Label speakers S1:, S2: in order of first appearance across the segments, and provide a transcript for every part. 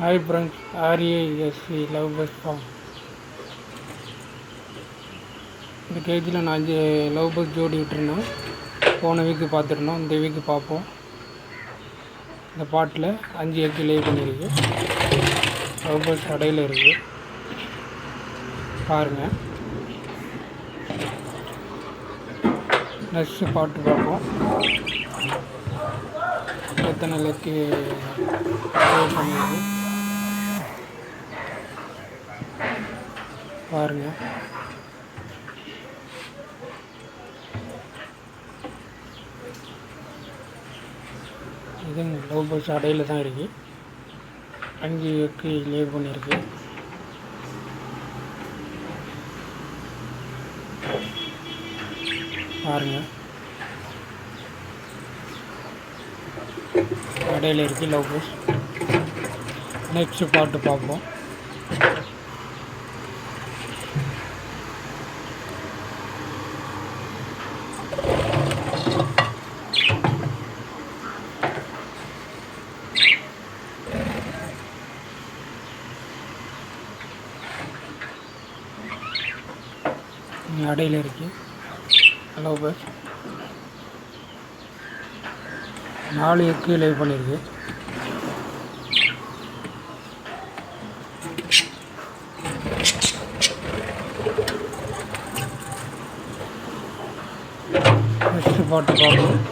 S1: Hi friends, RASV love birds farm. இந்த கேஜில் நான் 5 லவ் பஸ் ஜோடி விட்டுருந்தோம். போன வீக்கு பார்த்துருந்தோம், இந்த வீக்கு பார்ப்போம். இந்த பாட்டில் 5 எக்கு லே பண்ணியிருக்கு. லவ் பஸ் அடையில் இருக்குது, பாருங்கள். நெக்ஸ்ட்டு பாட்டு பார்ப்போம். எத்தனை லெக்கு லே பண்ணியிருக்கு பாருங்கள். இது லவ் பஸ் அடையில் தான் இருக்குது. 5 எக்கு லே பண்ணியிருக்கு. பாருங்கள், அடையில் இருக்குது லவ் பஸ். நெக்ஸ்ட்டு பாட்டு பார்ப்போம். அடையில் இருக்குது லவ் பஸ். 4 எக்கு லே பண்ணியிருக்கு. நெக்ஸ்ட் பாட்டு பார்ப்போம்.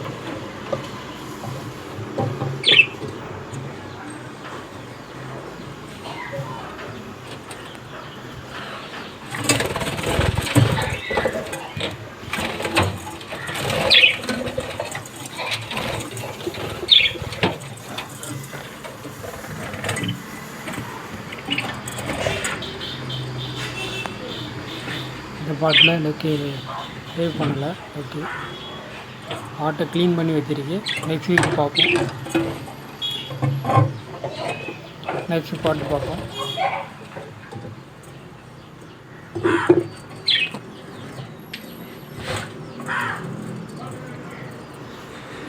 S1: இந்த பாட்டில் லெக்கு சேவ் பண்ணலை. ஓகே, பாட்டை க்ளீன் பண்ணி வச்சுருக்கு. நெக்ஸ்ட் வீக் பார்ப்போம். நெக்ஸ்ட் பாட்டு பார்ப்போம்.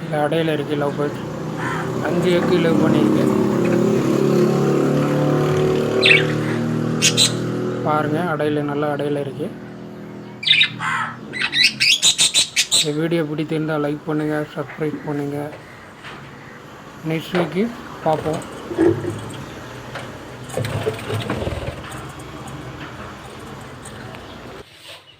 S1: இந்த அடையில் இருக்குது லவ் பஸ். 5 எக்கு லவ் பண்ணியிருக்கு. பாருங்கள், அடையில் நல்ல அடையில் இருக்குது. இந்த வீடியோ பிடித்திருந்தால் லைக் பண்ணுங்கள், சப்ஸ்கிரைப் பண்ணுங்கள். நெக்ஸ்ட் வீக்கு பார்ப்போம்.